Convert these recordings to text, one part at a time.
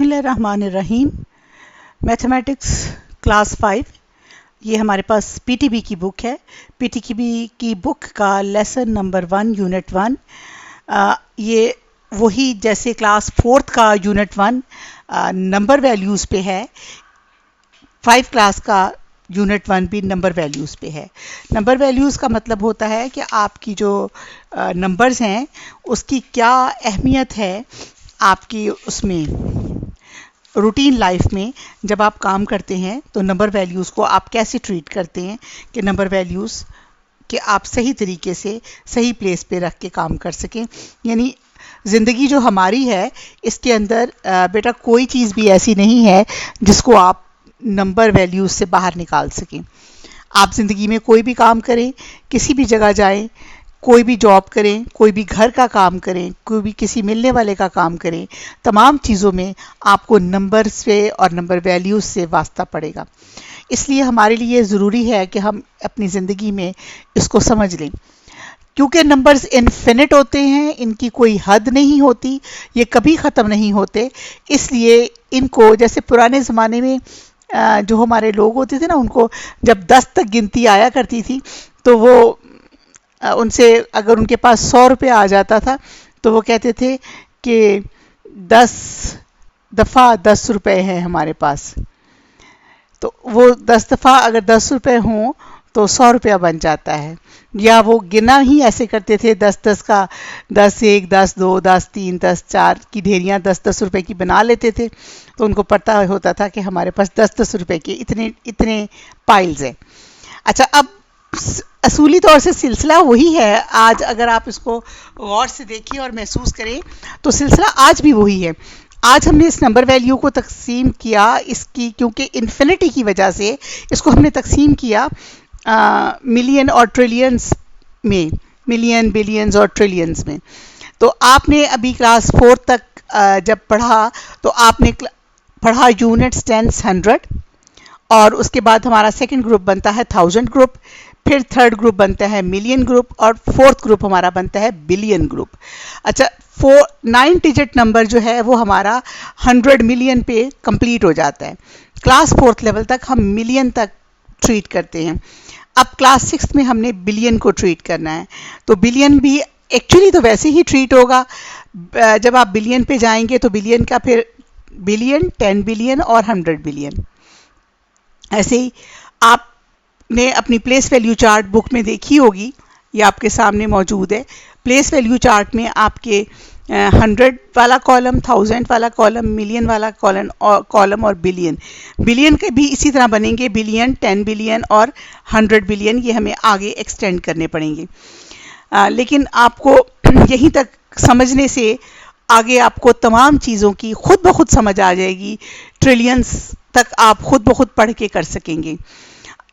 बिस्मिल्लाहिर्रहमानिर्रहीम। Mathematics class 5, ये हमारे पास पीटीबी की बुक है। पीटीबी की बुक का लेसन नंबर 1 यूनिट 1, ये वही जैसे क्लास 4 का यूनिट 1 नंबर वैल्यूज़ पे है, 5 क्लास का यूनिट 1 भी नंबर वैल्यूज़ पे है। नंबर वैल्यूज़ का मतलब होता है कि आपकी जो नंबर्स हैं उसकी क्या अहमियत है आपकी उसमें रूटीन लाइफ में। जब आप काम करते हैं तो नंबर वैल्यूज़ को आप कैसे ट्रीट करते हैं कि नंबर वैल्यूज़ कि आप सही तरीके से सही प्लेस पे रख के काम कर सकें। यानी ज़िंदगी जो हमारी है इसके अंदर बेटा कोई चीज़ भी ऐसी नहीं है जिसको आप नंबर वैल्यूज़ से बाहर निकाल सकें। आप ज़िंदगी में कोई भी काम करें, किसी भी जगह जाएं, कोई भी जॉब करें, कोई भी घर का काम करें, कोई भी किसी मिलने वाले का काम करें, तमाम चीज़ों में आपको नंबर से और नंबर वैल्यूज़ से वास्ता पड़ेगा। इसलिए हमारे लिए ज़रूरी है कि हम अपनी ज़िंदगी में इसको समझ लें, क्योंकि नंबर्स इन्फिनिट होते हैं, इनकी कोई हद नहीं होती, ये कभी ख़त्म नहीं होते। इसलिए इनको जैसे पुराने ज़माने में जो हमारे लोग होते थे ना, उनको जब 10 तक गिनती आया करती थी तो वो उनसे अगर उनके पास 100 रुपये आ जाता था तो वो कहते थे कि 10 दफ़ा 10 रुपये हैं हमारे पास। तो वो 10 दफ़ा अगर 10 रुपये हों तो 100 रुपया बन जाता है। या वो गिना ही ऐसे करते थे, 10-10 का 10-1, 10-2, 10-3, 10-4 की ढेरियाँ 10-10 रुपये की बना लेते थे। तो उनको पता होता था कि हमारे पास 10-10 रुपये के इतने इतने पाइल्स हैं। अच्छा, अब असूली तौर से सिलसिला वही है। आज अगर आप इसको गौर से देखें और महसूस करें तो सिलसिला आज भी वही है। आज हमने इस नंबर वैल्यू को तकसीम किया इसकी, क्योंकि इन्फिनिटी की वजह से इसको हमने तकसीम किया मिलियन और ट्रिलियंस में, मिलियन, बिलियंस और ट्रिलियंस में। तो आपने अभी क्लास 4 तक जब पढ़ा तो आपने पढ़ा यूनिट्स 10 100, और उसके बाद हमारा सेकंड ग्रुप बनता है 1000 ग्रुप, फिर थर्ड ग्रुप बनता है मिलियन ग्रुप, और फोर्थ ग्रुप हमारा बनता है बिलियन ग्रुप। अच्छा, 9 डिजिट नंबर जो है वो हमारा 100 मिलियन पे कंप्लीट हो जाता है। क्लास 4th लेवल तक हम मिलियन तक ट्रीट करते हैं। अब क्लास 6th में हमने बिलियन को ट्रीट करना है। तो बिलियन भी एक्चुअली तो वैसे ही ट्रीट होगा। जब आप बिलियन पे जाएंगे तो बिलियन का फिर बिलियन, 10 बिलियन और 100 बिलियन। ऐसे ही आपने अपनी प्लेस वैल्यू चार्ट बुक में देखी होगी, ये आपके सामने मौजूद है। प्लेस वैल्यू चार्ट में आपके 100 वाला कॉलम, 1000 वाला कॉलम, मिलियन वाला कॉलम और बिलियन के भी इसी तरह बनेंगे। बिलियन, 10 बिलियन और 100 बिलियन, ये हमें आगे एक्सटेंड करने पड़ेंगे। लेकिन आपको यहीं तक समझने से आगे आपको तमाम चीज़ों की खुद ब खुद समझ आ जाएगी। ट्रिलियंस तक आप खुद ब खुद पढ़ के कर सकेंगे।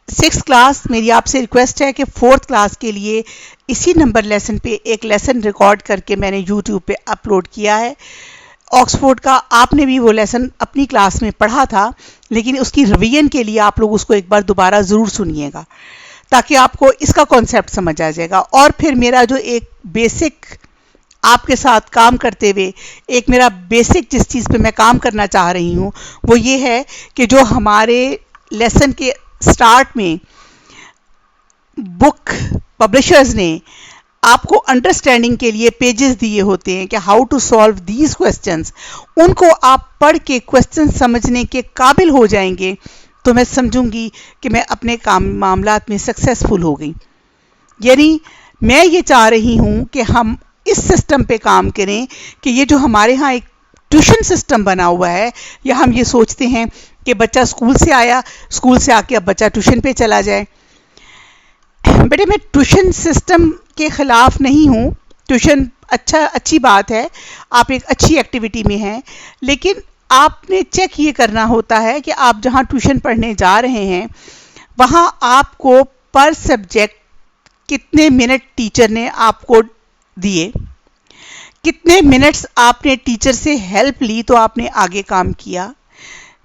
6th क्लास, मेरी आपसे रिक्वेस्ट है कि 4th क्लास के लिए इसी नंबर लेसन पे एक लेसन रिकॉर्ड करके मैंने यूट्यूब पे अपलोड किया है। ऑक्सफोर्ड का आपने भी वो लेसन अपनी क्लास में पढ़ा था, लेकिन उसकी रिवीजन के लिए आप लोग उसको एक बार दोबारा ज़रूर सुनिएगा ताकि आपको इसका कॉन्सेप्ट समझ आ जाएगा। और फिर मेरा जो एक बेसिक आपके साथ काम करते हुए एक मेरा बेसिक जिस चीज़ पे मैं काम करना चाह रही हूँ वो ये है कि जो हमारे लेसन के स्टार्ट में बुक पब्लिशर्स ने आपको अंडरस्टैंडिंग के लिए पेजेस दिए होते हैं कि how to solve these questions, उनको आप पढ़ के क्वेश्चन समझने के काबिल हो जाएंगे तो मैं समझूंगी कि मैं अपने काम मामलात में सक्सेसफुल हो गई। यानी मैं ये चाह रही हूँ कि हम इस सिस्टम पे काम करें कि ये जो हमारे यहाँ एक ट्यूशन सिस्टम बना हुआ है, या हम ये सोचते हैं कि बच्चा स्कूल से आया, स्कूल से आके अब बच्चा ट्यूशन पे चला जाए। बेटे, मैं ट्यूशन सिस्टम के ख़िलाफ़ नहीं हूँ। ट्यूशन अच्छी बात है, आप एक अच्छी एक्टिविटी में हैं, लेकिन आपने चेक ये करना होता है कि आप जहाँ ट्यूशन पढ़ने जा रहे हैं वहाँ आपको पर सब्जेक्ट कितने मिनट टीचर ने आपको दिए, कितने मिनट्स आपने टीचर से हेल्प ली तो आपने आगे काम किया।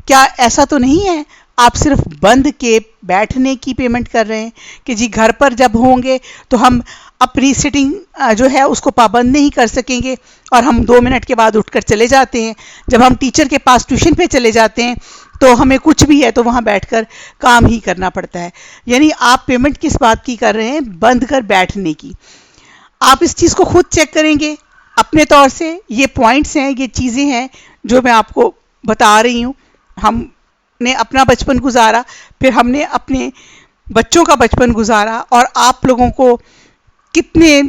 क्या ऐसा तो नहीं है आप सिर्फ बंद के बैठने की पेमेंट कर रहे हैं कि जी घर पर जब होंगे तो हम अपनी सिटिंग जो है उसको पाबंद नहीं कर सकेंगे और हम 2 मिनट के बाद उठकर चले जाते हैं। जब हम टीचर के पास ट्यूशन पे चले जाते हैं तो हमें कुछ भी है तो वहाँ बैठकर काम ही करना पड़ता है। यानी आप पेमेंट किस बात की कर रहे हैं? बंद कर बैठने की। आप इस चीज़ को खुद चेक करेंगे अपने तौर से। ये पॉइंट्स हैं, ये चीज़ें हैं जो मैं आपको बता रही हूँ। हमने अपना बचपन गुजारा, फिर हमने अपने बच्चों का बचपन गुजारा, और आप लोगों को कितने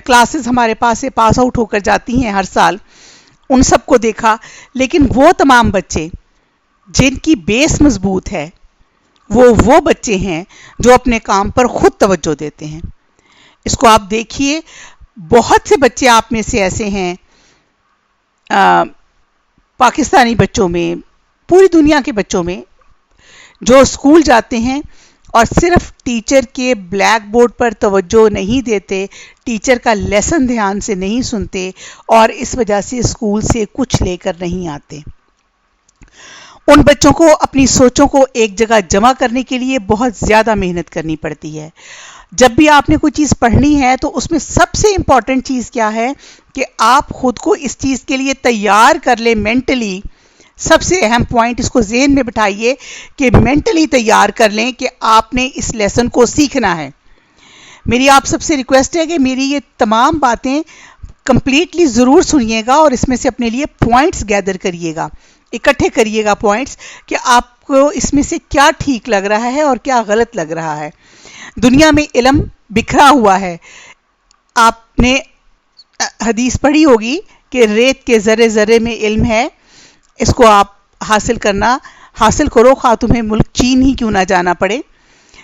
क्लासेस हमारे पास से पास आउट होकर जाती हैं हर साल, उन सबको देखा। लेकिन वो तमाम बच्चे जिनकी बेस मजबूत है वो बच्चे हैं जो अपने काम पर खुद तवज्जो देते हैं। इसको आप देखिए, बहुत से बच्चे आप में से ऐसे हैं, पाकिस्तानी बच्चों में, पूरी दुनिया के बच्चों में, जो स्कूल जाते हैं और सिर्फ टीचर के ब्लैक बोर्ड पर तवज्जो नहीं देते, टीचर का लेसन ध्यान से नहीं सुनते, और इस वजह से स्कूल से कुछ लेकर नहीं आते। उन बच्चों को अपनी सोचों को एक जगह जमा करने के लिए बहुत ज़्यादा मेहनत करनी पड़ती है। जब भी आपने कोई चीज़ पढ़नी है तो उसमें सबसे इम्पॉर्टेंट चीज़ क्या है कि आप खुद को इस चीज़ के लिए तैयार कर लें मेंटली। सबसे अहम पॉइंट, इसको ज़हन में बिठाइए कि मेंटली तैयार कर लें कि आपने इस लेसन को सीखना है। मेरी आप सबसे रिक्वेस्ट है कि मेरी ये तमाम बातें कंप्लीटली ज़रूर सुनिएगा और इसमें से अपने लिए पॉइंट्स गैदर करिएगा, इकट्ठे करिएगा पॉइंट्स कि आपको इसमें से क्या ठीक लग रहा है और क्या गलत लग रहा है। दुनिया में इल्म बिखरा हुआ है। आपने हदीस पढ़ी होगी कि रेत के ज़र्रे ज़र्रे में इल्म है। इसको आप हासिल करो, खा तुम्हें मुल्क चीन ही क्यों ना जाना पड़े।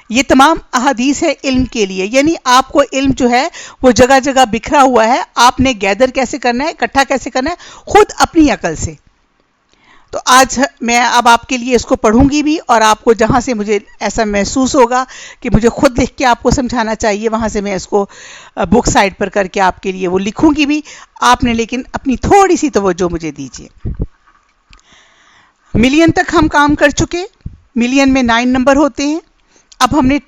ये तमाम अहादीस है इल्म के लिए। यानी आपको इल्म जो है वो जगह जगह बिखरा हुआ है, आपने गैदर कैसे करना है, इकट्ठा कैसे करना है, खुद अपनी अकल से। तो आज मैं अब आपके लिए इसको पढ़ूंगी भी, और आपको जहाँ से मुझे ऐसा महसूस होगा कि मुझे खुद लिख के आपको समझाना चाहिए, वहाँ से मैं इसको बुक साइड पर करके आपके लिए वो लिखूंगी भी। आपने लेकिन अपनी थोड़ी सी तवज्जो मुझे दीजिए। मिलियन तक हम काम कर चुके। मिलियन में 9 नंबर होते हैं। अब हमने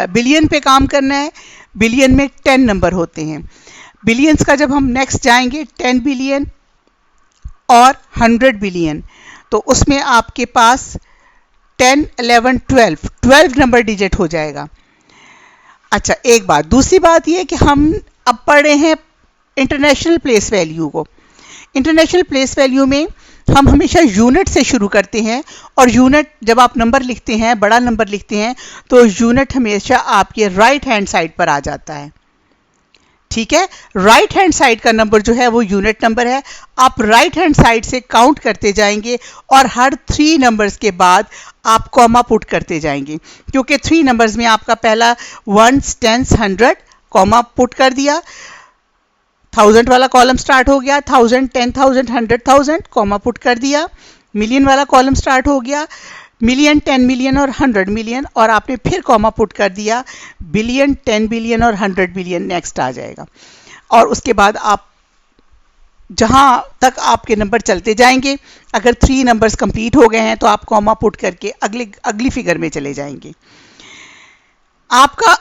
बिलियन पे काम करना है। बिलियन में 10 नंबर होते हैं। बिलियंस का जब हम नेक्स्ट जाएंगे 10 बिलियन और 100 बिलियन, तो उसमें आपके पास 10, 11, 12 नंबर डिजिट हो जाएगा। अच्छा, एक बात, दूसरी बात ये कि हम अब पढ़ रहे हैं इंटरनेशनल प्लेस वैल्यू को। इंटरनेशनल प्लेस वैल्यू में हम हमेशा यूनिट से शुरू करते हैं, और यूनिट जब आप नंबर लिखते हैं, बड़ा नंबर लिखते हैं, तो यूनिट हमेशा आपके राइट हैंड साइड पर आ जाता है। ठीक है, राइट हैंड साइड का नंबर जो है वो यूनिट नंबर है। आप राइट हैंड साइड से काउंट करते जाएंगे और हर 3 नंबर्स के बाद आप कॉमा पुट करते जाएंगे, क्योंकि 3 नंबर्स में आपका पहला 1s, 10s, 100 कॉमा पुट कर दिया, 1000 वाला कॉलम स्टार्ट हो गया, 1000, 10,000, 100,000 कॉमा पुट कर दिया, मिलियन वाला कॉलम स्टार्ट हो गया, मिलियन, 10 मिलियन और 100 मिलियन, और आपने फिर कॉमा पुट कर दिया, बिलियन, 10 बिलियन और 100 बिलियन नेक्स्ट आ जाएगा। और उसके बाद आप जहां तक आपके नंबर चलते जाएंगे, अगर 3 नंबर्स कंप्लीट हो गए हैं तो आप कॉमा पुट करके अगली फिगर में चले जाएंगे। आपका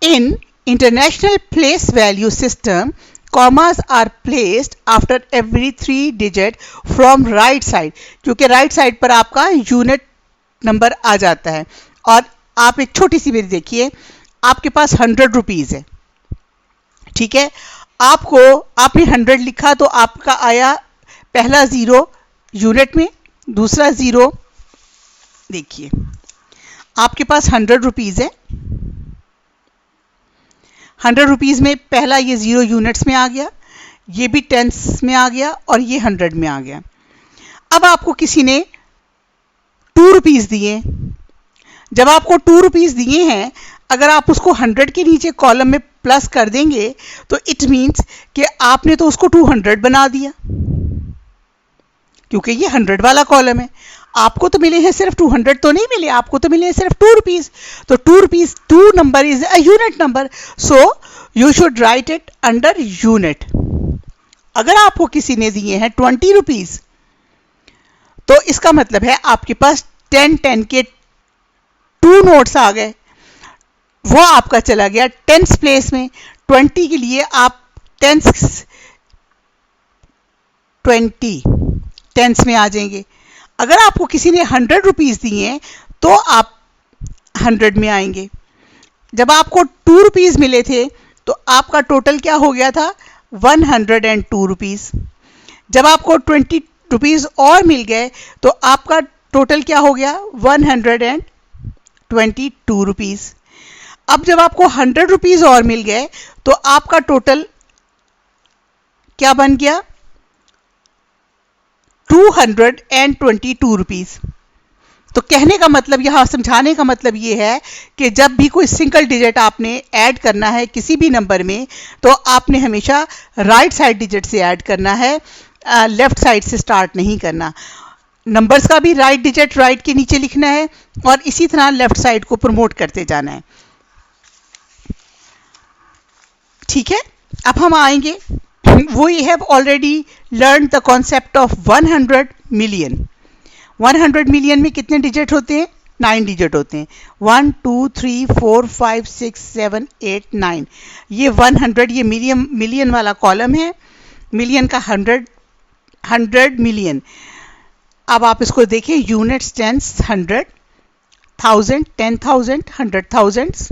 in international place value system, commas are placed after every 3 digit from right side, क्योंकि राइट साइड पर आपका यूनिट नंबर आ जाता है। और आप एक छोटी सी मेरी देखिए, आपके पास 100 रुपीज है, ठीक है, आपने 100 लिखा तो आपका आया पहला 0 यूनिट में, दूसरा 0, देखिए आपके पास 100 रुपीज है। 100 रुपीज़ में पहला ये 0 यूनिट्स में आ गया, ये भी टेंस में आ गया, और ये 100 में आ गया। अब आपको किसी ने 2 रुपीज़ दिए। जब आपको 2 रुपीज़ दिए हैं, अगर आप उसको 100 के नीचे कॉलम में प्लस कर देंगे तो इट मीन्स कि आपने तो उसको 200 बना दिया, क्योंकि ये 100 वाला कॉलम है। आपको तो मिले हैं सिर्फ 200 तो नहीं मिले, आपको तो मिले हैं सिर्फ 2 रुपीज। तो 2 rupees, 2 number is a unit number, so you should write it under unit. अगर आपको किसी ने दिए हैं 20 रुपीज, तो इसका मतलब है आपके पास 10 के 2 नोट्स आ गए। वो आपका चला गया टेंस प्लेस में। 20 के लिए आप टेंस 20 टेंस में आ जाएंगे। अगर आपको किसी ने 100 रुपीज दिए तो आप 100 में आएंगे। जब आपको 2 रुपीज मिले थे तो आपका टोटल क्या हो गया था? 102 रुपीज। जब आपको 20 रुपीज और मिल गए तो आपका टोटल क्या हो गया? 122 रुपीज। अब जब आपको 100 रुपीज और मिल गए तो आपका टोटल क्या बन गया? 222 रुपीज। तो कहने का मतलब, यहां समझाने का मतलब ये है कि जब भी कोई सिंगल डिजिट आपने ऐड करना है किसी भी नंबर में तो आपने हमेशा राइट साइड डिजिट से ऐड करना है, लेफ्ट साइड से स्टार्ट नहीं करना। नंबर्स का भी राइट डिजिट राइट के नीचे लिखना है और इसी तरह लेफ्ट साइड को प्रमोट करते जाना है। ठीक है, अब हम आएंगे, we have already learned the concept of 100 million। 100 million में कितने डिजिट होते हैं? 9 डिजिट होते हैं। 1 2 3 4 5 6 7 8 9। ये 100 ये मिलियन वाला कॉलम है। मिलियन का 100 मिलियन। अब आप इसको देखिए, यूनिट्स, टेंस, 100, 1000, 10,000, 100,000,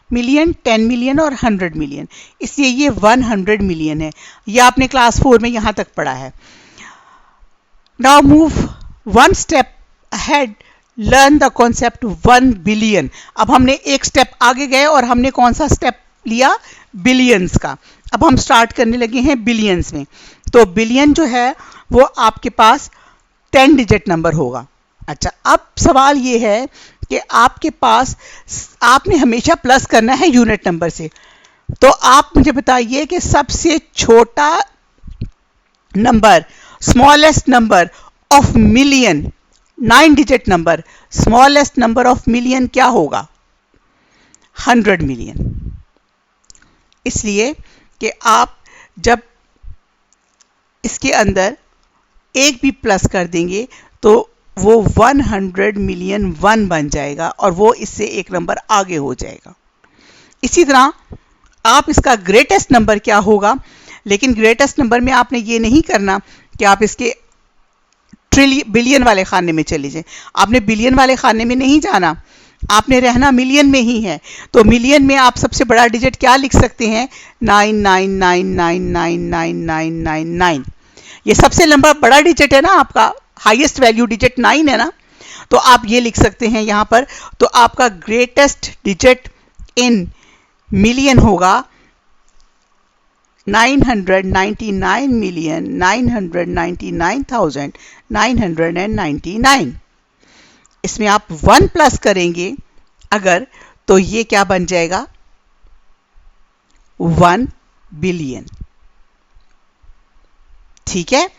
मिलियन, 10 मिलियन और 100 मिलियन। इसलिए ये 100 मिलियन है। ये आपने क्लास 4 में यहां तक पढ़ा है। Now move one step ahead, learn the concept 1 billion. अब हमने एक स्टेप आगे गए और हमने कौन सा स्टेप लिया? बिलियंस का। अब हम स्टार्ट करने लगे हैं बिलियंस में। तो बिलियन जो है वो आपके पास 10 डिजिट नंबर होगा। अच्छा, अब सवाल ये है कि आपके पास, आपने हमेशा प्लस करना है यूनिट नंबर से। तो आप मुझे बताइए कि सबसे छोटा number, smallest number of million, 9 digit number, smallest number of million क्या होगा? 100 मिलियन। इसलिए कि आप जब इसके अंदर एक भी प्लस कर देंगे तो वो 100 मिलियन 1 बन जाएगा और वो इससे एक नंबर आगे हो जाएगा। इसी तरह आप इसका ग्रेटेस्ट नंबर क्या होगा, लेकिन ग्रेटेस्ट नंबर में आपने ये नहीं करना कि आप इसके बिलियन वाले खाने में चले जाएं। आपने बिलियन वाले खाने में नहीं जाना, आपने रहना मिलियन में ही है। तो मिलियन में आप सबसे बड़ा डिजिट क्या लिख सकते हैं? 999999999। ये सबसे लंबा बड़ा डिजिट है ना आपका, हाईएस्ट वैल्यू डिजिट 9 है ना, तो आप ये लिख सकते हैं यहां पर। तो आपका ग्रेटेस्ट डिजिट इन मिलियन होगा 999,999,999। इसमें आप 1 प्लस करेंगे अगर, तो ये क्या बन जाएगा? 1 बिलियन। ठीक है,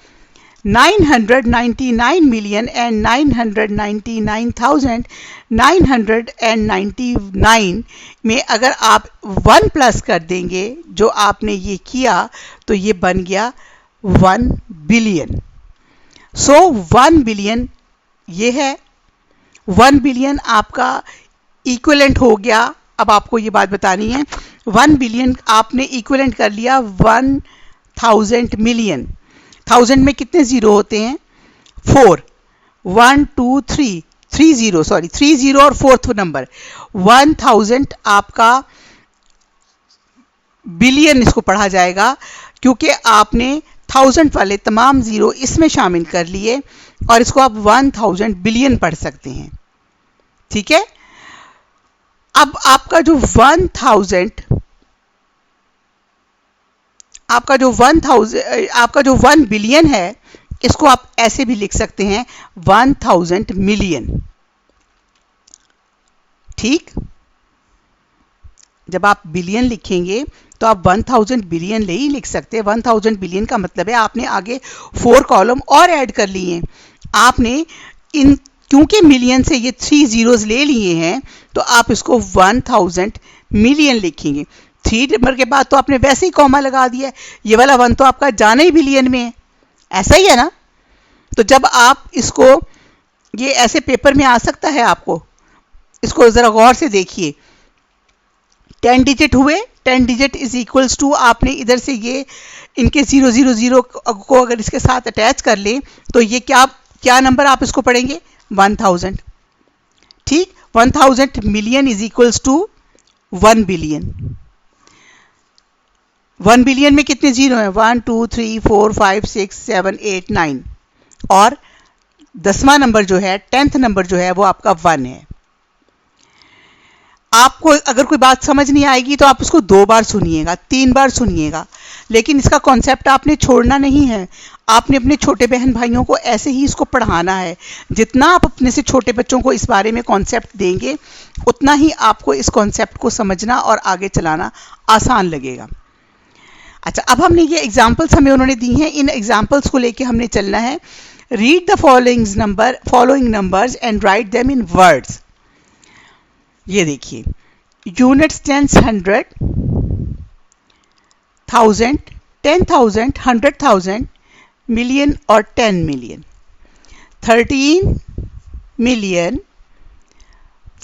999 मिलियन एंड 999,999 में अगर आप 1 प्लस कर देंगे, जो आपने ये किया, तो ये बन गया 1 बिलियन। सो 1 बिलियन ये है। 1 बिलियन आपका इक्विवेलेंट हो गया। अब आपको ये बात बतानी है, 1 बिलियन आपने इक्विवेलेंट कर लिया 1000 मिलियन। 1000 में कितने जीरो होते हैं? 4। 1 2 3 3 जीरो, सॉरी 3 जीरो और 4th नंबर। 1000 आपका बिलियन इसको पढ़ा जाएगा क्योंकि आपने 1000 वाले तमाम जीरो इसमें शामिल कर लिए और इसको आप 1000 बिलियन पढ़ सकते हैं। ठीक है, अब आपका जो 1 बिलियन है, इसको आप ऐसे भी लिख सकते हैं 1000 मिलियन। ठीक, जब आप बिलियन लिखेंगे तो आप 1000 बिलियन ले ही लिख सकते हैं। 1000 बिलियन का मतलब है आपने आगे 4 कॉलम और ऐड कर लिए। आपने इन, क्योंकि मिलियन से ये 3 जीरोस ले लिए हैं, तो आप इसको 1000 मिलियन लिखेंगे। 3 नंबर के बाद तो आपने वैसे ही कॉमा लगा दिया है, ये वाला 1 तो आपका जाना ही बिलियन में है, ऐसा ही है ना। तो जब आप इसको, ये ऐसे पेपर में आ सकता है, आपको इसको जरा गौर से देखिए। 10 डिजिट हुए, 10 डिजिट इज इक्वल्स टू, आपने इधर से ये इनके 000 को अगर इसके साथ अटैच कर ले तो ये क्या क्या नंबर आप इसको पढ़ेंगे? 1000। ठीक, 1000 million is equals to 1 billion. 1 billion में कितने जीरो हैं? 1 2 3 4 5 6 7 8 9, और 10वां नंबर जो है, 10th नंबर जो है वो आपका 1 है। आपको अगर कोई बात समझ नहीं आएगी तो आप उसको 2 बार सुनिएगा, 3 बार सुनिएगा, लेकिन इसका कॉन्सेप्ट आपने छोड़ना नहीं है। आपने अपने छोटे बहन भाइयों को ऐसे ही इसको पढ़ाना है। जितना आप अपने से छोटे बच्चों को इस बारे में कॉन्सेप्ट देंगे, उतना ही आपको इस कॉन्सेप्ट को समझना और आगे चलाना आसान लगेगा। अच्छा, अब हमने ये एग्जाम्पल्स हमें उन्होंने दी हैं, इन एग्जाम्पल्स को लेके हमने चलना है। Read the following numbers and write them in words. ये देखिए, यूनिट्स, टेंस, 100, 1000, 10,000, 100,000, मिलियन और 10 मिलियन। 13 मिलियन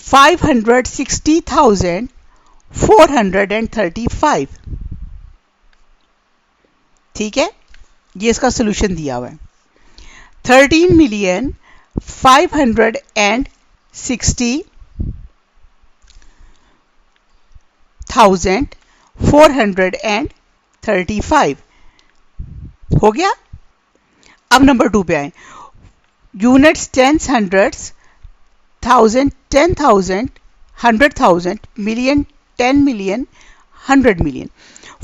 560,435। ठीक है, ये इसका सोल्यूशन दिया हुआ है। 13 मिलियन 560,435 हो गया। अब नंबर 2 पे आए। Units, tens, hundreds, 1000, 10,000, 100,000, million, 10 million, 100 million.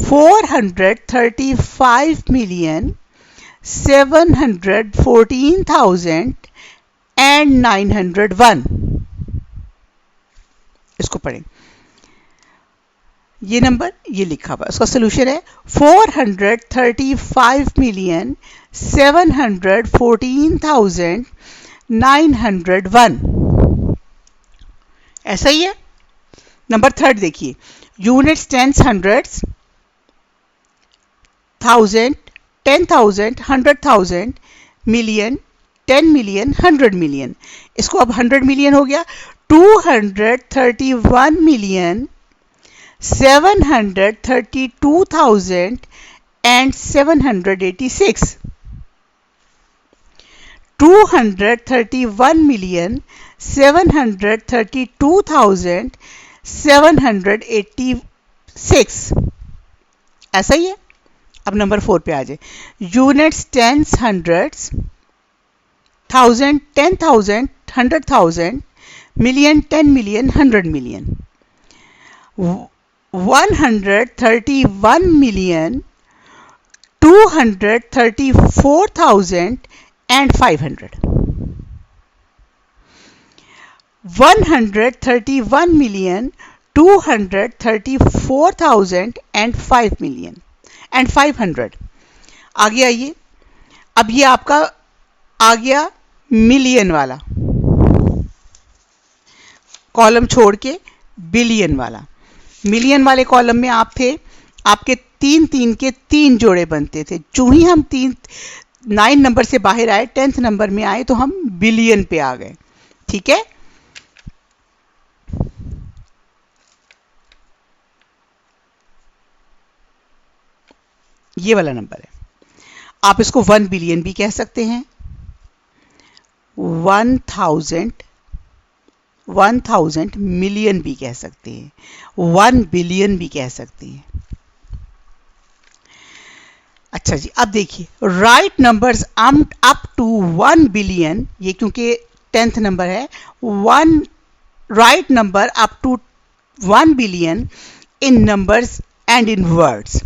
435 million 714,000 and 901। इसको पढ़ें। ये नंबर ये लिखा हुआ, उसका सोल्यूशन है 435 मिलियन 714,901। ऐसा ही है। नंबर 3 देखिए, units, tens, hundreds, 1000, 10,000, 100,000, million, 10 million, 100 million. इसको अब 100 मिलियन हो गया। 231 मिलियन 732,000 and 786। 231 million 732,786। ऐसा ही है। अब नंबर 4 पे आ जाए। Units, tens, hundreds, 1000, 10,000, 100,000, million, 10 million, 100 million. 131 million 234,500। 131 million 234,005 million and 500। आगे आइए। अब ये आपका आ गया मिलियन वाला कॉलम छोड़ के बिलियन वाला। मिलियन वाले कॉलम में आप थे, आपके 3 के 3 जोड़े बनते थे। जो ही हम 9 नंबर से बाहर आए, 10th नंबर में आए, तो हम बिलियन पे आ गए। ठीक है, ये वाला नंबर है। आप इसको 1 बिलियन भी कह सकते हैं, 1000 मिलियन भी कह सकते हैं, 1 बिलियन भी कह सकते हैं। अच्छा जी, अब देखिए, write numbers up to 1 billion. ये क्योंकि 10th नंबर है। Write number up to 1 billion in numbers and in words.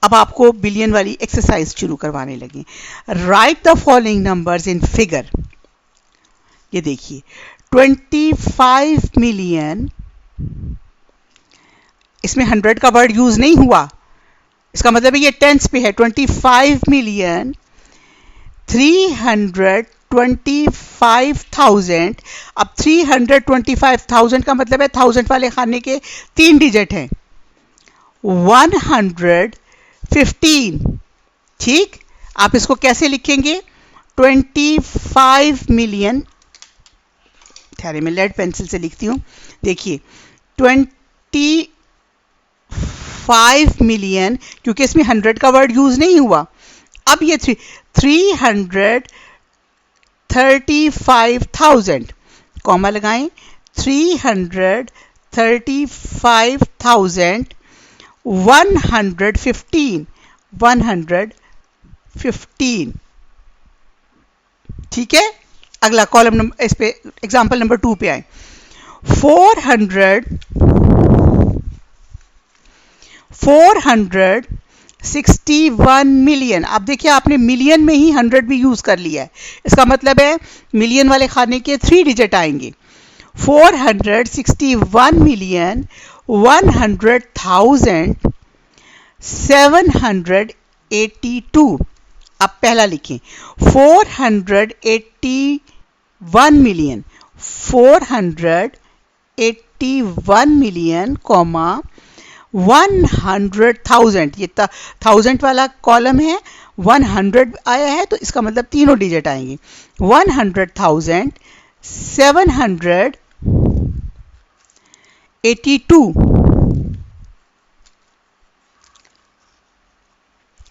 अब आपको बिलियन वाली एक्सरसाइज शुरू करवाने लगे। Write the following numbers in figure. ये देखिए, 25 मिलियन, इसमें 100 का वर्ड यूज नहीं हुआ, इसका मतलब है ये टेंस पे है। 25 मिलियन 325,000। अब 325,000 का मतलब है 1000 वाले खाने के 3 डिजिट हैं, 115। ठीक, आप इसको कैसे लिखेंगे? 25 मिलियन, ठहरे मैं लेड पेंसिल से लिखती हूं। देखिए, 25 5 मिलियन, क्योंकि इसमें 100 का वर्ड यूज नहीं हुआ। अब ये 335,000 कॉमा लगाएं, 335,115 ठीक है। अगला कॉलम नंबर, इस पे एग्जांपल नंबर 2 पे आए। 461 मिलियन। अब देखिए आपने मिलियन में ही 100 भी यूज कर लिया है, इसका मतलब है मिलियन वाले खाने के 3 डिजिट आएंगे। 461 मिलियन 100,782। अब पहला लिखें, 481 मिलियन 481 मिलियन कॉमा 100,000, ये 1000 वाला कॉलम है, 100 आया है तो इसका मतलब तीनों डिजिट आएंगे। 100,782।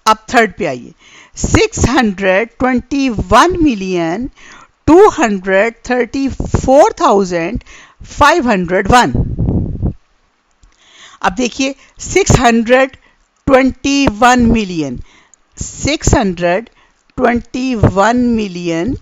अब थर्ड पे आइए, 621 मिलियन 234,501। अब देखिए 621 मिलियन 621 मिलियन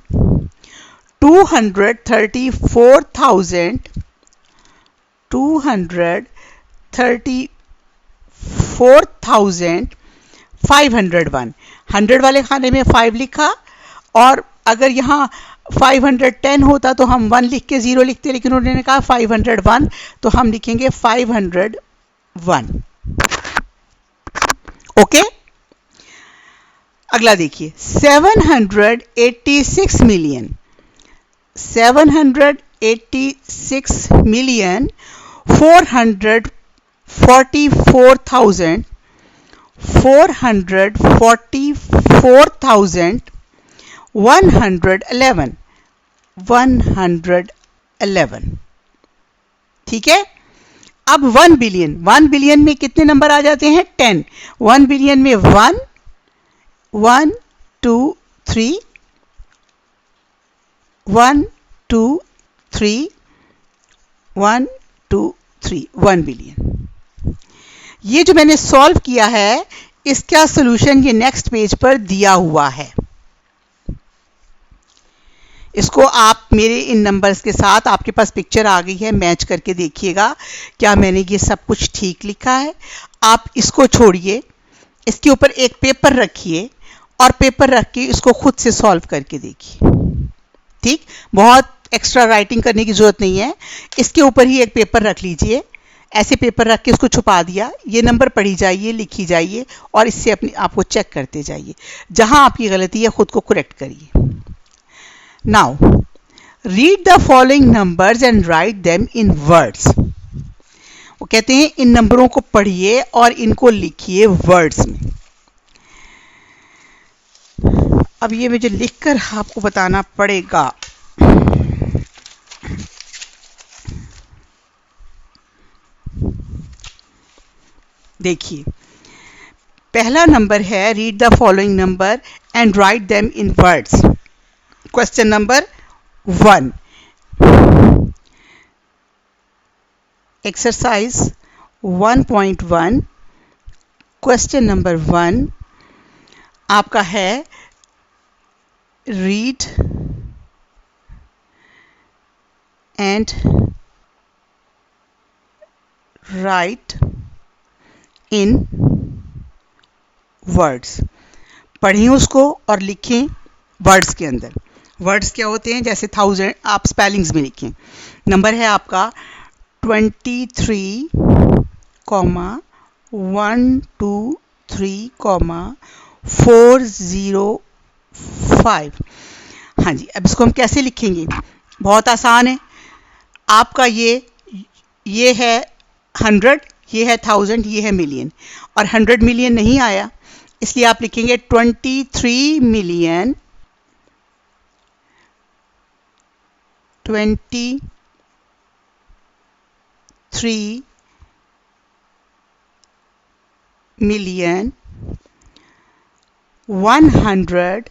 234,501। 100 वाले खाने में 5 लिखा, और अगर यहाँ 510 होता तो हम 1 लिख के 0 लिखते, लेकिन उन्होंने कहा 501 तो हम लिखेंगे 501। ओके। अगला देखिए, 786 मिलियन 786 मिलियन 444,111। 111 ठीक है। अब 1 बिलियन, 1 बिलियन में कितने नंबर आ जाते हैं? 10। 1 बिलियन में 1 1 2 3 1 2 3 1 2 3 1 बिलियन। ये जो मैंने सॉल्व किया है, इसका सॉल्यूशन ये नेक्स्ट पेज पर दिया हुआ है। इसको आप मेरे इन नंबर्स के साथ, आपके पास पिक्चर आ गई है, मैच करके देखिएगा क्या मैंने ये सब कुछ ठीक लिखा है। आप इसको छोड़िए, इसके ऊपर एक पेपर रखिए और पेपर रख के इसको खुद से सॉल्व करके देखिए। ठीक, बहुत एक्स्ट्रा राइटिंग करने की जरूरत नहीं है। इसके ऊपर ही एक पेपर रख लीजिए, ऐसे पेपर रख के इसको छुपा दिया, ये नंबर पढ़ी जाइए, लिखी जाइए और इससे अपने आप को चेक करते जाइए। जहां आपकी गलती है खुद को करेक्ट करिए। Now read the following numbers and write them in words. वो कहते हैं इन नंबरों को पढ़िए और इनको लिखिए वर्ड्स में। अब ये मुझे लिखकर आपको बताना पड़ेगा। देखिए, पहला नंबर है read the following number and write them in words. Question number 1, exercise 1.1। Question number 1 आपका है read and right in words. पढ़ें उसको और लिखें वर्ड्स के अंदर। वर्ड्स क्या होते हैं? जैसे 1000 आप स्पेलिंग्स में लिखें। नंबर है आपका 23, 123, 405। हाँ जी, अब इसको हम कैसे लिखेंगे? बहुत आसान है। आपका ये है 100, ये है 1000, ये है मिलियन, और 100 मिलियन नहीं आया, इसलिए आप लिखेंगे 23 मिलियन 23 million 100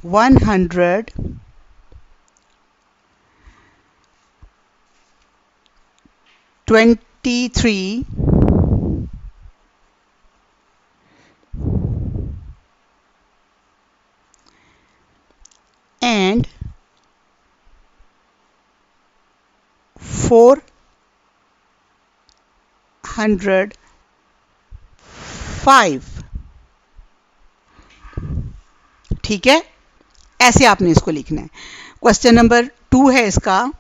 100 23 and 405। ठीक है, ऐसे आपने इसको लिखना है। क्वेश्चन नंबर 2 है इसका।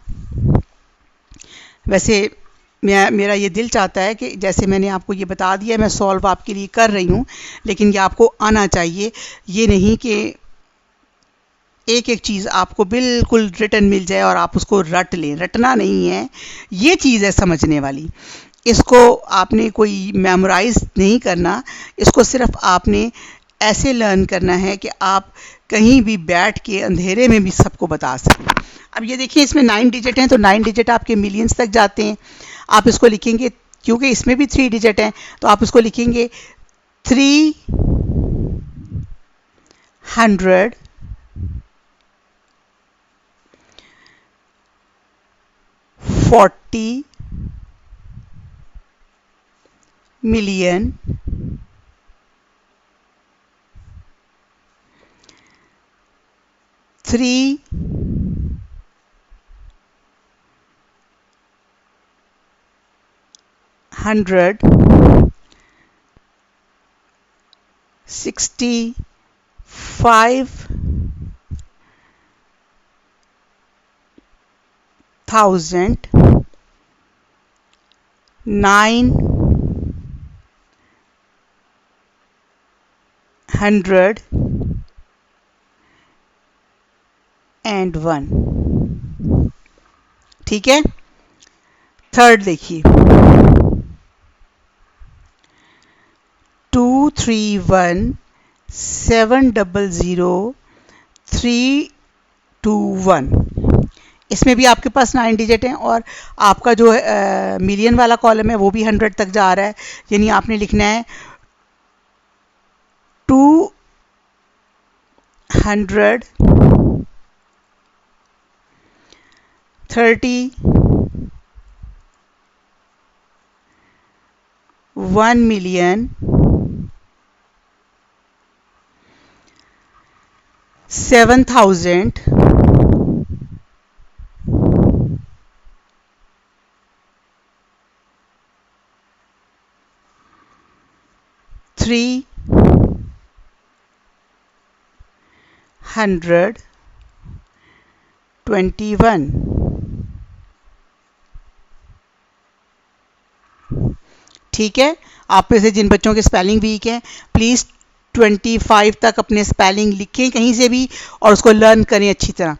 वैसे मेरा ये दिल चाहता है कि जैसे मैंने आपको ये बता दिया, मैं सॉल्व आपके लिए कर रही हूँ, लेकिन ये आपको आना चाहिए। ये नहीं कि एक एक चीज़ आपको बिल्कुल रिटन मिल जाए और आप उसको रट लें। रटना नहीं है, ये चीज़ है समझने वाली। इसको आपने कोई मेमोराइज नहीं करना, इसको सिर्फ आपने ऐसे लर्न करना है कि आप कहीं भी बैठ के अंधेरे में भी सबको बता सकें। अब ये देखिए, इसमें 9 डिजिट हैं, तो 9 डिजिट आपके मिलियंस तक जाते हैं। आप इसको लिखेंगे, क्योंकि इसमें भी 3 डिजिट हैं, तो आप इसको लिखेंगे 300 40 million 965,901। ठीक है। थर्ड देखिए, 231,700,321। इसमें भी आपके पास 9 डिजिट हैं और आपका जो मिलियन वाला कॉलम है वो भी 100 तक जा रहा है। यानी आपने लिखना है 200 30 1 million 7,000 321। ठीक है। आप में से जिन बच्चों के स्पेलिंग वीक हैं, प्लीज़ 25 तक अपने स्पेलिंग लिखें कहीं से भी और उसको लर्न करें अच्छी तरह।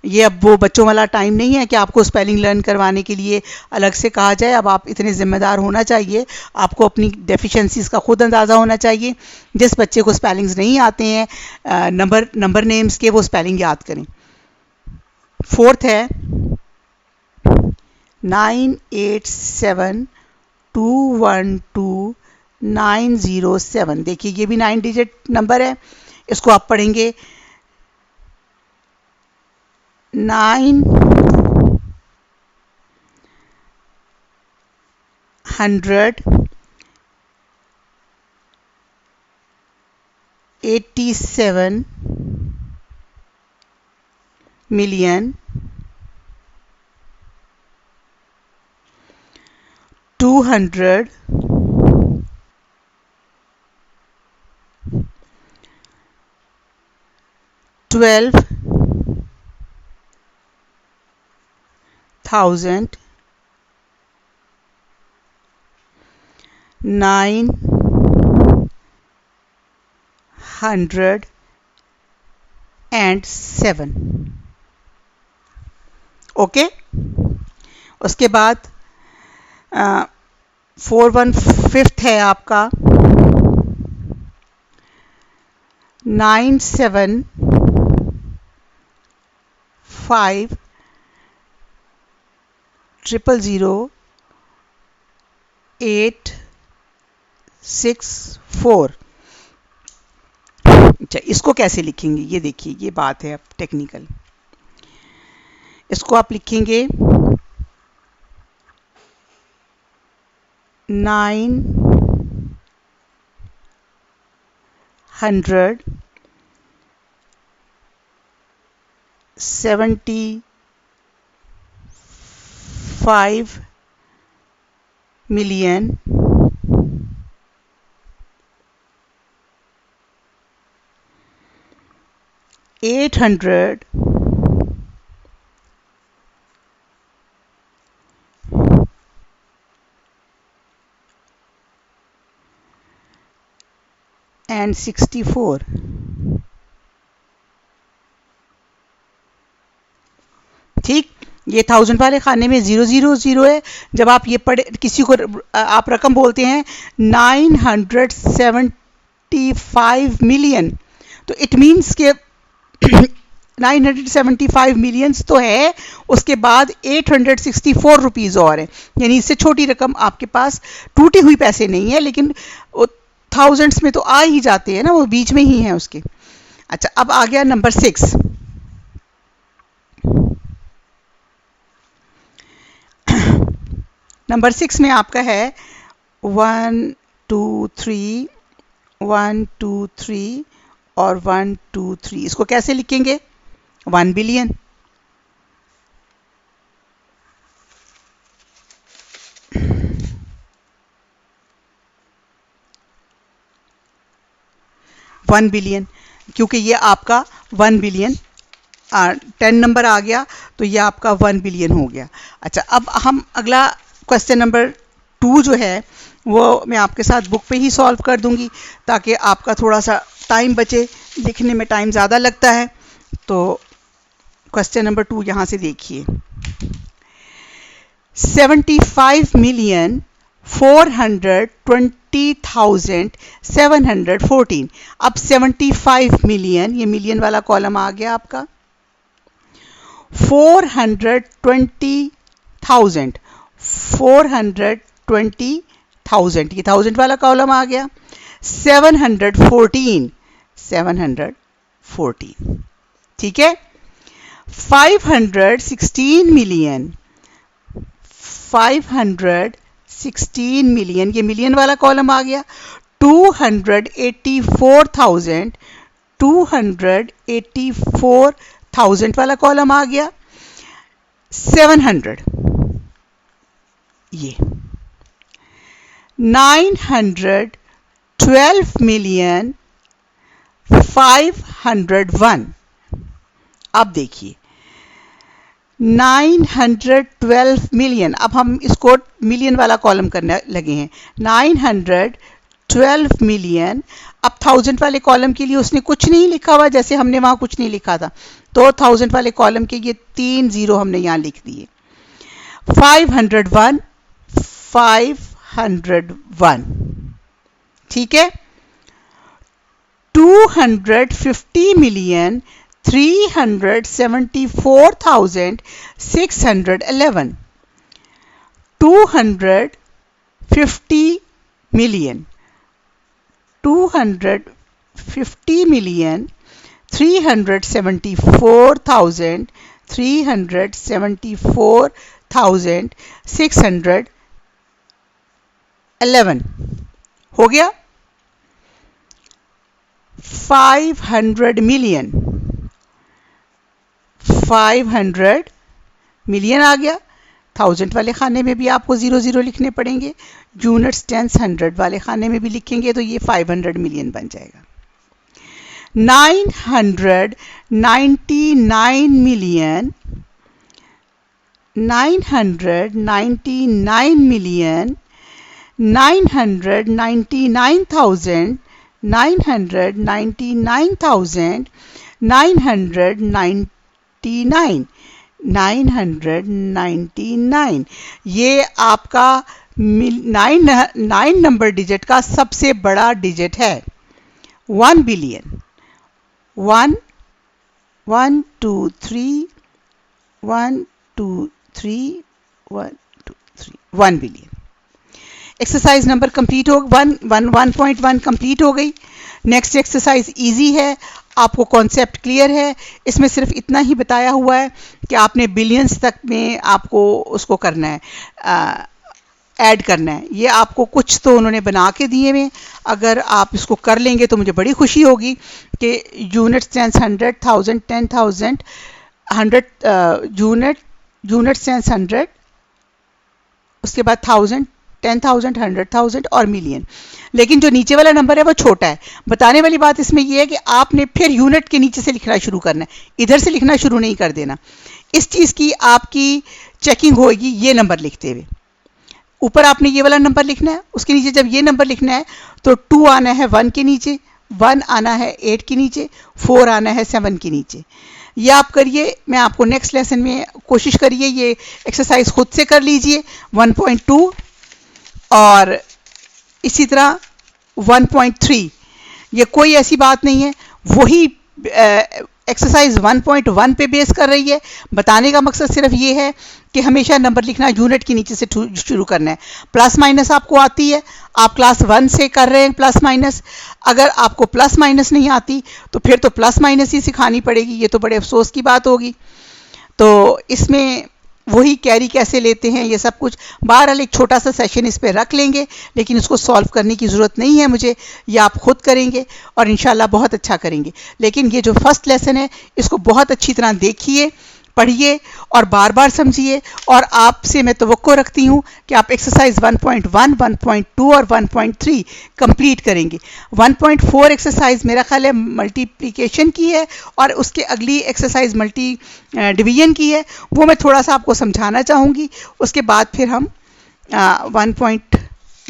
ये अब वो बच्चों वाला टाइम नहीं है कि आपको स्पेलिंग लर्न करवाने के लिए अलग से कहा जाए। अब आप इतने ज़िम्मेदार होना चाहिए, आपको अपनी डेफिशिएंसीज़ का खुद अंदाज़ा होना चाहिए। जिस बच्चे को स्पेलिंग्स नहीं आते हैं नंबर नेम्स के, वो स्पेलिंग याद करें। फोर्थ है 987212907। देखिए, ये भी 9 डिजिट नंबर है। इसको आप पढ़ेंगे 907। ओके। उसके बाद 415 है आपका 975 0000864। अच्छा, इसको कैसे लिखेंगे ये देखिए, ये बात है अब टेक्निकल। इसको आप लिखेंगे 975 million 800 and 64। ठीक, ये 1000 वाले खाने में 000 है। जब आप ये पढ़े, किसी को आप रकम बोलते हैं 975 मिलियन, तो इट मीन्स के 975 मिलियंस तो है, उसके बाद 864 रुपीज़ और है, यानी इससे छोटी रकम आपके पास टूटी हुई पैसे नहीं है, लेकिन थाउजेंड्स में तो आ ही जाते हैं ना, वो बीच में ही है उसके। अच्छा, अब आ गया नंबर 6। नंबर 6 में आपका है 1 2 3 1 2 3 और 1 2 3। इसको कैसे लिखेंगे? 1 बिलियन। वन बिलियन, क्योंकि ये आपका 1 बिलियन 10 नंबर आ गया, तो ये आपका 1 बिलियन हो गया। अच्छा, अब हम अगला क्वेश्चन नंबर 2 जो है वो मैं आपके साथ बुक पे ही सॉल्व कर दूंगी, ताकि आपका थोड़ा सा टाइम बचे, लिखने में टाइम ज़्यादा लगता है। तो क्वेश्चन नंबर 2 यहाँ से देखिए, 75,420,714। अब 75 मिलियन, ये मिलियन वाला कॉलम आ गया आपका, 420,000 420,000 ये 1000 वाला कॉलम आ गया, 714 ठीक है। 516 मिलियन, 516 मिलियन ये मिलियन वाला कॉलम आ गया, 284,000 284,000 वाला कॉलम आ गया, 700 ये 912 मिलियन 501। अब देखिए 912 मिलियन, अब हम इसको मिलियन वाला कॉलम करने लगे हैं। 912 मिलियन, अब 1000 वाले कॉलम के लिए उसने कुछ नहीं लिखा हुआ, जैसे हमने वहां कुछ नहीं लिखा था, तो 1000 वाले कॉलम के ये 3 जीरो हमने यहां लिख दिए। 501 501 ठीक है। 250 मिलियन 374,611 250 मिलियन 250 मिलियन 374,611 हो गया। 500 मिलियन 500 मिलियन आ गया। 1000 वाले खाने में भी आपको 00 लिखने पड़ेंगे, यूनिट्स टेंस 100 वाले खाने में भी लिखेंगे, तो ये 500 मिलियन बन जाएगा। 999 मिलियन 999 मिलियन 999,000 999,000 999 ये आपका 9 नंबर डिजिट का सबसे बड़ा डिजिट है। 1 billion 1 1 2 3 1 2 3 1 2 3 1 billion. Exercise number complete हो 1.1 कंप्लीट हो गई। नेक्स्ट एक्सरसाइज इजी है, आपको कॉन्सेप्ट क्लियर है। इसमें सिर्फ इतना ही बताया हुआ है कि आपने बिलियंस तक में आपको उसको करना है, ऐड करना है। ये आपको कुछ तो उन्होंने बना के दिए हुए, अगर आप इसको कर लेंगे तो मुझे बड़ी खुशी होगी कि यूनिट्स टेंस 100, 1000, 10,000, 100 यूनिट्स टेंस 100, उसके बाद 1000, 10,000, 100,000 और मिलियन। लेकिन जो नीचे वाला नंबर है वो छोटा है। बताने वाली बात इसमें यह है कि आपने फिर यूनिट के नीचे से लिखना शुरू करना है, इधर से लिखना शुरू नहीं कर देना। इस चीज़ की आपकी चेकिंग होगी ये नंबर लिखते हुए। ऊपर आपने ये वाला नंबर लिखना है, उसके नीचे जब ये नंबर लिखना है तो 2 आना है 1 के नीचे, 1 आना है 8 के नीचे, 4 आना है 7 के नीचे। ये आप करिए, मैं आपको नेक्स्ट लेसन में कोशिश करिए ये एक्सरसाइज खुद से कर लीजिए। 1.2 और इसी तरह 1.3, ये कोई ऐसी बात नहीं है, वही एक्सरसाइज 1.1 पे बेस कर रही है। बताने का मकसद सिर्फ ये है कि हमेशा नंबर लिखना यूनिट के नीचे से शुरू करना है। प्लस माइनस आपको आती है, आप क्लास 1 से कर रहे हैं प्लस माइनस। अगर आपको प्लस माइनस नहीं आती तो फिर तो प्लस माइनस ही सिखानी पड़ेगी, ये तो बड़े अफसोस की बात होगी। तो इसमें वही कैरी कैसे लेते हैं ये सब कुछ, बहरहाल एक छोटा सा सेशन इस पे रख लेंगे, लेकिन उसको सॉल्व करने की ज़रूरत नहीं है मुझे, ये आप खुद करेंगे और इंशाल्लाह बहुत अच्छा करेंगे। लेकिन ये जो फर्स्ट लेसन है इसको बहुत अच्छी तरह देखिए, पढ़िए और बार बार समझिए। और आपसे मैं तवक्को रखती हूँ कि आप एक्सरसाइज 1.1, 1.2 और 1.3 कंप्लीट करेंगे। 1.4 एक्सरसाइज मेरा ख्याल है मल्टीप्लिकेशन की है और उसके अगली एक्सरसाइज मल्टी डिवीजन की है, वो मैं थोड़ा सा आपको समझाना चाहूँगी। उसके बाद फिर हम 1.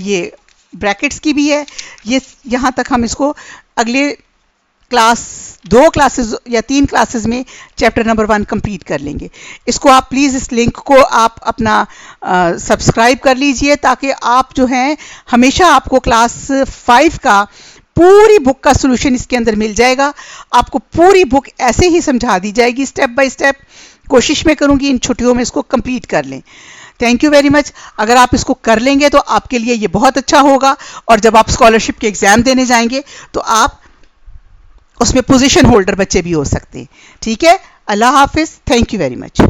ये ब्रैकेट्स की भी है, ये यहाँ तक हम इसको अगले क्लास 2 क्लासेस या 3 क्लासेस में चैप्टर नंबर 1 कंप्लीट कर लेंगे। इसको आप प्लीज़ इस लिंक को आप अपना सब्सक्राइब कर लीजिए, ताकि आप जो हैं हमेशा आपको क्लास 5 का पूरी बुक का सॉल्यूशन इसके अंदर मिल जाएगा। आपको पूरी बुक ऐसे ही समझा दी जाएगी स्टेप बाय स्टेप। कोशिश मैं करूँगी इन छुट्टियों में इसको कंप्लीट कर लें। Thank you very much. अगर आप इसको कर लेंगे तो आपके लिए ये बहुत अच्छा होगा, और जब आप स्कॉलरशिप के एग्ज़ाम देने जाएंगे तो आप उसमें पोजीशन होल्डर बच्चे भी हो सकते हैं। ठीक है, अल्लाह हाफिज़, थैंक यू वेरी मच।